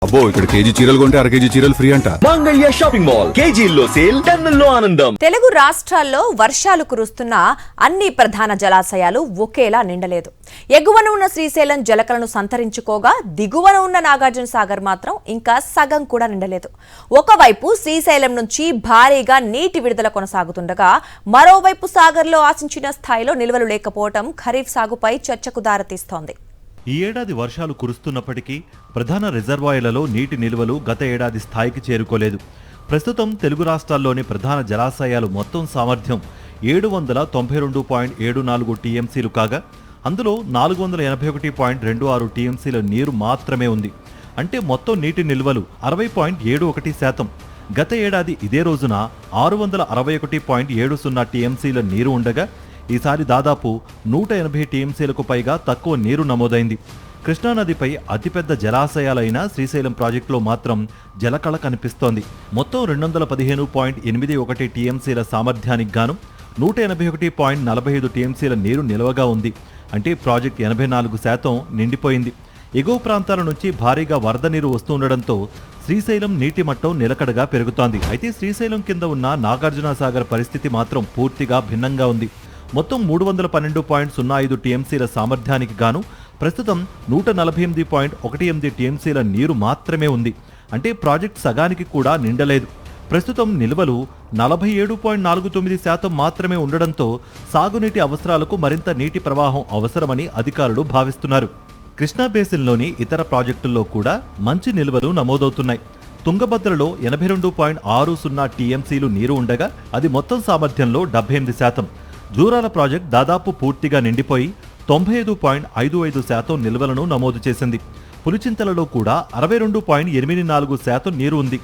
అబ్బో ఇక్కడ కేజీ చీరలు కొంటే అర కేజీ చీరలు ఫ్రీ అంట. మంగళ్య షాపింగ్ మాల్ కేజీల్లో సేల్, టన్నుల్లో ఆనందం. తెలుగు రాష్ట్రాల్లో వర్షాలు కురుస్తున్న అన్ని ప్రధాన జలాశయాలు ఒకేలా నిండలేదు. ఎగువన ఉన్న శ్రీశైలం జలకలను సంతరించుకోగా దిగువన ఉన్న నాగార్జున సాగర్ మాత్రం ఇంకా సగం కూడా నిండలేదు. ఒకవైపు శ్రీశైలం నుంచి భారీగా నీటి విడుదల కొనసాగుతుండగా మరోవైపు సాగర్లో ఆశించిన స్థాయిలో నిల్వలు లేకపోవడం ఖరీఫ్ సాగుపై చర్చకు దారితీస్తోంది. ఈ ఏడాది వర్షాలు కురుస్తున్నప్పటికీ ప్రధాన రిజర్వాయర్లలో నీటి నిల్వలు గత ఏడాది స్థాయికి చేరుకోలేదు. ప్రస్తుతం తెలుగు రాష్ట్రాల్లోని ప్రధాన జలాశయాలు మొత్తం సామర్థ్యం 792.74 టీఎంసీలు కాగా అందులో 481.26 టీఎంసీల నీరు మాత్రమే ఉంది. అంటే మొత్తం నీటి నిల్వలు 60.71%. గత ఏడాది ఇదే రోజున 661.70 టీఎంసీల నీరు ఉండగా ఈసారి దాదాపు 180 టీఎంసీలకు పైగా తక్కువ నీరు నమోదైంది. కృష్ణానదిపై అతిపెద్ద జలాశయాలైన శ్రీశైలం ప్రాజెక్టులో మాత్రం జలకళ కనిపిస్తోంది. మొత్తం 215.81 టీఎంసీల సామర్థ్యానికి గాను 181.45 టీఎంసీల నీరు నిల్వగా ఉంది. అంటే ప్రాజెక్టు 84% నిండిపోయింది. ఎగువ ప్రాంతాల నుంచి భారీగా వరద నీరు వస్తుండటంతో శ్రీశైలం నీటి మట్టం నిలకడగా పెరుగుతోంది. అయితే శ్రీశైలం కింద ఉన్న నాగార్జున సాగర్ పరిస్థితి మాత్రం పూర్తిగా భిన్నంగా ఉంది. మొత్తం 312.05 టీఎంసీల సామర్థ్యానికి గాను ప్రస్తుతం 148.18 టీఎంసీల నీరు మాత్రమే ఉంది. అంటే ప్రాజెక్ట్ సగానికి కూడా నిండలేదు. ప్రస్తుతం నిల్వలు 47.49% మాత్రమే ఉండడంతో సాగునీటి అవసరాలకు మరింత నీటి ప్రవాహం అవసరమని అధికారులు భావిస్తున్నారు. కృష్ణా బేసిన్లోని ఇతర ప్రాజెక్టుల్లో కూడా మంచి నిల్వలు నమోదవుతున్నాయి. తుంగభద్రలో 82.60 టీఎంసీలు నీరు ఉండగా అది మొత్తం సామర్థ్యంలో 78%. జూరాల ప్రాజెక్ట్ దాదాపు పూర్తిగా నిండిపోయి 95.55% నిల్వలను నమోదు చేసింది. పులిచింతలలో కూడా 62.84% నీరు ఉంది.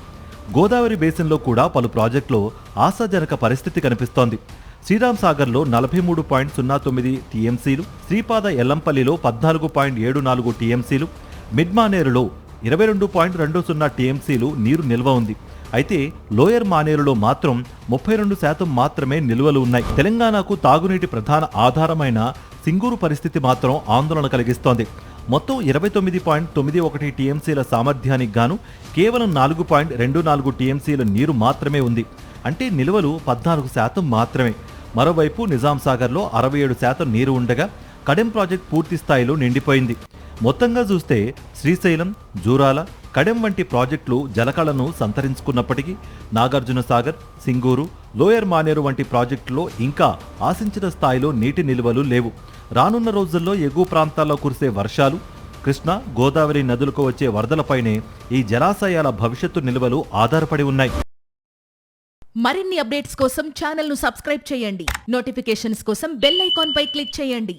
గోదావరి బేసిన్లో కూడా పలు ప్రాజెక్టులో ఆశాజనక పరిస్థితి కనిపిస్తోంది. శ్రీరామ్ సాగర్లో 43.09 టీఎంసీలు, శ్రీపాద ఎల్లంపల్లిలో 14.74 టీఎంసీలు, మిడ్మానేరులో 22.20 టీఎంసీలు నీరు నిల్వ ఉంది. అయితే లోయర్ మానేరులో మాత్రం 32% మాత్రమే నిల్వలు ఉన్నాయి. తెలంగాణకు తాగునీటి ప్రధాన ఆధారమైన సింగూరు పరిస్థితి మాత్రం ఆందోళన కలిగిస్తోంది. మొత్తం 29.91 టీఎంసీల సామర్థ్యానికి గాను కేవలం 4.24 టీఎంసీల నీరు మాత్రమే ఉంది. అంటే నిల్వలు 14% మాత్రమే. మరోవైపు నిజాం సాగర్లో 67% నీరు ఉండగా కడెం ప్రాజెక్ట్ పూర్తి స్థాయిలో నిండిపోయింది. మొత్తంగా చూస్తే శ్రీశైలం, జూరాల, కడెం వంటి ప్రాజెక్టులు జలకళను సంతరించుకున్నప్పటికీ నాగార్జున సాగర్, సింగూరు, లోయర్ మానేరు వంటి ప్రాజెక్టులో ఇంకా ఆశించిన స్థాయిలో నీటి నిల్వలు లేవు. రానున్న రోజుల్లో ఎగువ ప్రాంతాల్లో కురిసే వర్షాలు, కృష్ణా, గోదావరి నదులకు వచ్చే వరదలపైనే ఈ జలాశయాల భవిష్యత్తు నిల్వలు ఆధారపడి ఉన్నాయి. మరిన్ని అప్డేట్స్ కోసం ఛానల్ను సబ్స్క్రైబ్ చేయండి. నోటిఫికేషన్స్ కోసం బెల్ ఐకాన్ పై క్లిక్ చేయండి.